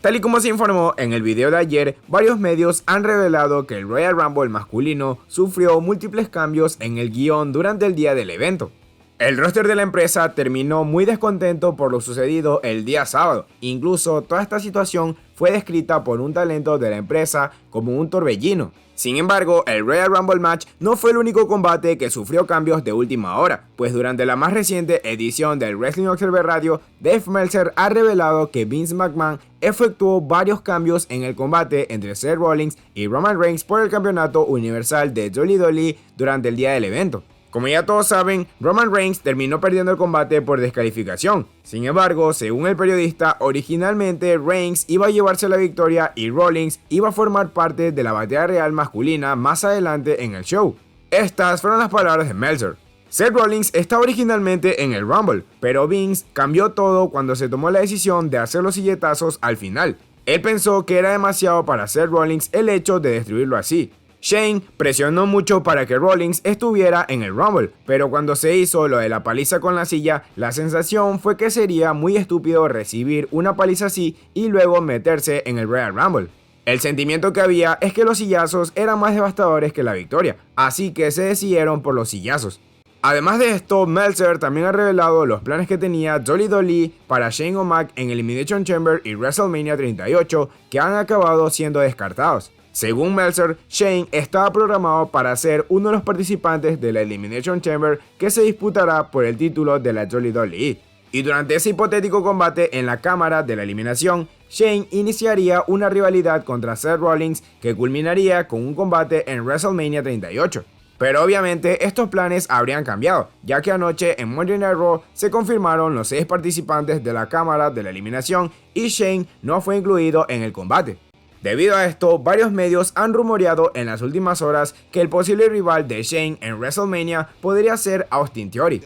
Tal y como se informó en el video de ayer, varios medios han revelado que el Royal Rumble masculino sufrió múltiples cambios en el guión durante el día del evento. El roster de la empresa terminó muy descontento por lo sucedido el día sábado. Incluso toda esta situación fue descrita por un talento de la empresa como un torbellino. Sin embargo, el Royal Rumble match no fue el único combate que sufrió cambios de última hora, pues durante la más reciente edición del Wrestling Observer Radio, Dave Meltzer ha revelado que Vince McMahon efectuó varios cambios en el combate entre Seth Rollins y Roman Reigns por el campeonato universal de WWE durante el día del evento. Como ya todos saben, Roman Reigns terminó perdiendo el combate por descalificación. Sin embargo, según el periodista, originalmente Reigns iba a llevarse la victoria y Rollins iba a formar parte de la batalla real masculina más adelante en el show. Estas fueron las palabras de Meltzer. Seth Rollins estaba originalmente en el Rumble, pero Vince cambió todo cuando se tomó la decisión de hacer los silletazos al final. Él pensó que era demasiado para Seth Rollins el hecho de destruirlo así. Shane presionó mucho para que Rollins estuviera en el Rumble, pero cuando se hizo lo de la paliza con la silla, la sensación fue que sería muy estúpido recibir una paliza así y luego meterse en el Royal Rumble. El sentimiento que había es que los sillazos eran más devastadores que la victoria, así que se decidieron por los sillazos. Además de esto, Meltzer también ha revelado los planes que tenía WWE para Shane O'Mac en Elimination Chamber y WrestleMania 38 que han acabado siendo descartados. Según Meltzer, Shane estaba programado para ser uno de los participantes de la Elimination Chamber que se disputará por el título de la WWE. Y durante ese hipotético combate en la cámara de la eliminación, Shane iniciaría una rivalidad contra Seth Rollins que culminaría con un combate en WrestleMania 38. Pero obviamente estos planes habrían cambiado, ya que anoche en Monday Night Raw se confirmaron los 6 participantes de la cámara de la eliminación y Shane no fue incluido en el combate. Debido a esto, varios medios han rumoreado en las últimas horas que el posible rival de Shane en WrestleMania podría ser Austin Theory.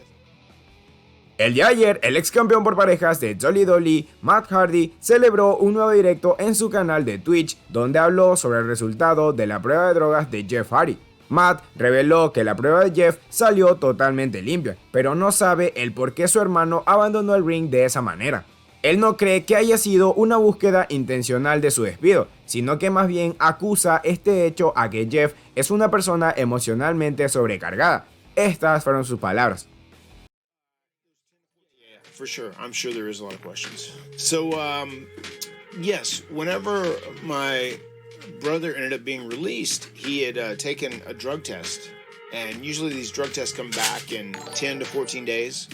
El día de ayer, el ex campeón por parejas de WWE, Matt Hardy, celebró un nuevo directo en su canal de Twitch donde habló sobre el resultado de la prueba de drogas de Jeff Hardy. Matt reveló que la prueba de Jeff salió totalmente limpia, pero no sabe el por qué su hermano abandonó el ring de esa manera. Él no cree que haya sido una búsqueda intencional de su despido, sino que más bien acusa este hecho a que Jeff es una persona emocionalmente sobrecargada. Estas fueron sus palabras. For sure. I'm sure there is a lot of questions. So, yes, whenever my brother ended up being released, he had taken a drug test. And usually these drug tests come back in 10 to 14 days.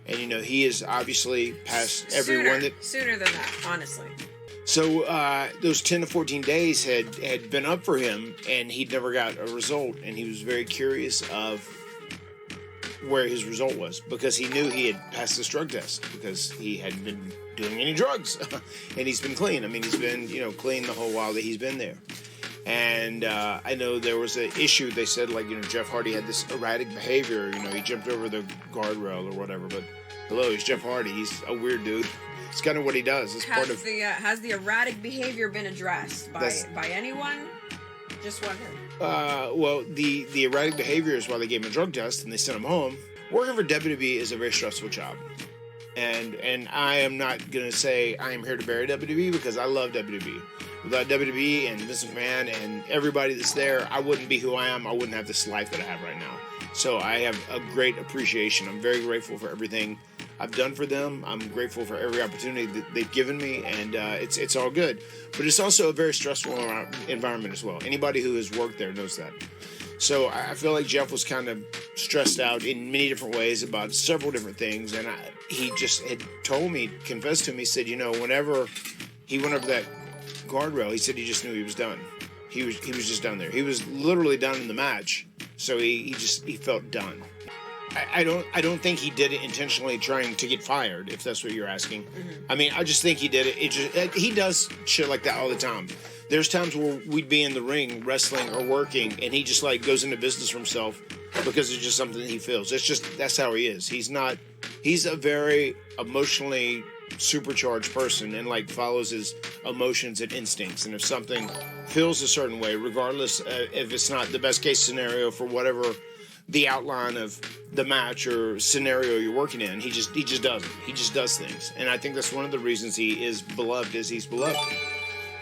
And, you know, he is obviously past everyone Sooner than that, honestly. So those 10 to 14 days had been up for him, and he'd never got a result. And he was very curious of where his result was, because he knew he had passed this drug test because he hadn't been doing any drugs. And he's been clean. I mean, he's been, you know, clean the whole while that he's been there. And I know there was an issue. They said, like, you know, Jeff Hardy had this erratic behavior. You know, he jumped over the guardrail or whatever. But hello, he's Jeff Hardy. He's a weird dude. It's kind of what he does. It's part of has the erratic behavior been addressed by anyone? Just wondering. Well, the erratic behavior is why they gave him a drug test and they sent him home. Working for WWE is a very stressful job. And I am not going to say I am here to bury WWE, because I love WWE. Without WWE and Vince McMahon and everybody that's there, I wouldn't be who I am. I wouldn't have this life that I have right now. So I have a great appreciation. I'm very grateful for everything I've done for them. I'm grateful for every opportunity that they've given me, and it's all good. But it's also a very stressful environment as well. Anybody who has worked there knows that. So I feel like Jeff was kind of stressed out in many different ways about several different things, and he just had told me, confessed to me, said, you know, whenever he went over that guardrail, he said he just knew he was done. He was just done there. He was literally done in the match, so he felt done. I don't think he did it intentionally trying to get fired, if that's what you're asking. Mm-hmm. I mean, I just think he did it. He does shit like that all the time. There's times where we'd be in the ring wrestling or working, and he just like goes into business for himself because it's just something he feels. That's how he is. He's a very emotionally supercharged person, and like follows his emotions and instincts. And if something feels a certain way, regardless if it's not the best case scenario for whatever the outline of the match or scenario you're working in. He just doesn't. He just does things, and I think that's one of the reasons he is beloved as he's beloved,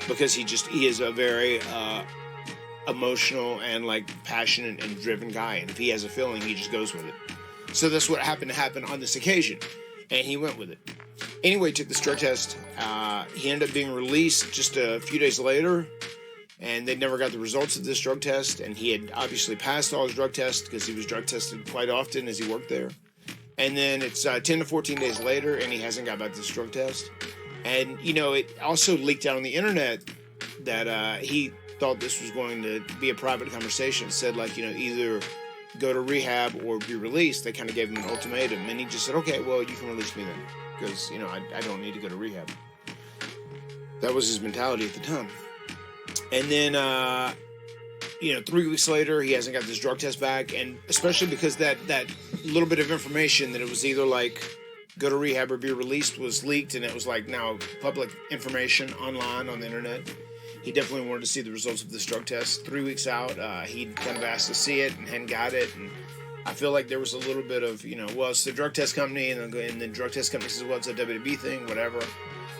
because he is a very emotional and like passionate and driven guy, and if he has a feeling, he just goes with it. So that's what happened to happen on this occasion, and he went with it. Anyway, took this drug test. He ended up being released just a few days later, and they never got the results of this drug test, and he had obviously passed all his drug tests because he was drug tested quite often as he worked there. And then it's 10 to 14 days later, and he hasn't got back this drug test. And, you know, it also leaked out on the internet that he thought this was going to be a private conversation. It said, like, you know, either go to rehab or be released. They kind of gave him an ultimatum, and he just said, okay, well, you can release me then, because, you know, I don't need to go to rehab. That was his mentality at the time. And then, you know, 3 weeks later, he hasn't got this drug test back, and especially because that little bit of information that it was either like go to rehab or be released was leaked, and it was like now public information online on the internet. He definitely wanted to see the results of this drug test. 3 weeks out, he kind of asked to see it and hadn't got it, and I feel like there was a little bit of, you know, well, it's the drug test company, and the drug test company says, well, it's a WWE thing, whatever,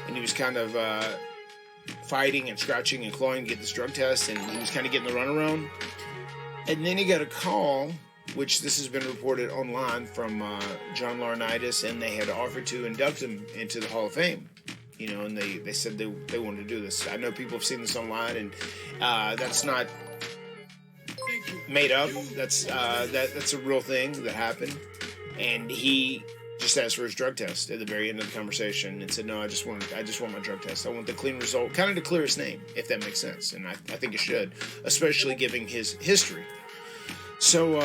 and he was kind of fighting and scratching and clawing to get this drug test, and he was kind of getting the runaround. And then he got a call, which this has been reported online, from John Laurinaitis, and they had offered to induct him into the Hall of Fame. You know, and they said they wanted to do this. I know people have seen this online, and that's not made up. That's a real thing that happened. And he just asked for his drug test at the very end of the conversation and said, no, I just want my drug test. I want the clean result, kind of to clear his name, if that makes sense. And I think it should, especially given his history. So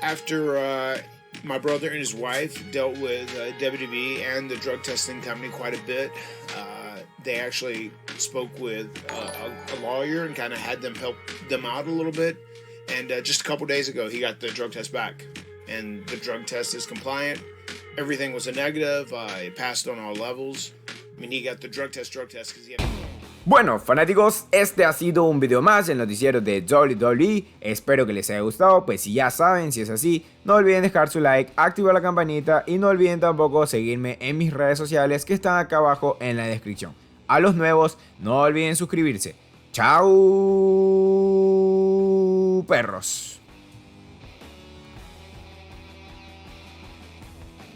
after my brother and his wife dealt with WWE and the drug testing company quite a bit, they actually spoke with a lawyer and kind of had them help them out a little bit. And just a couple days ago, he got the drug test back. And the drug test is compliant. Everything was a negative. It passed on all levels. I mean, he got the drug test because he had... Bueno, fanáticos, este ha sido un video más del noticiero de WWE. Espero que les haya gustado, pues si ya saben, si es así, no olviden dejar su like, activar la campanita y no olviden tampoco seguirme en mis redes sociales que están acá abajo en la descripción. A los nuevos, no olviden suscribirse. ¡Chao, perros!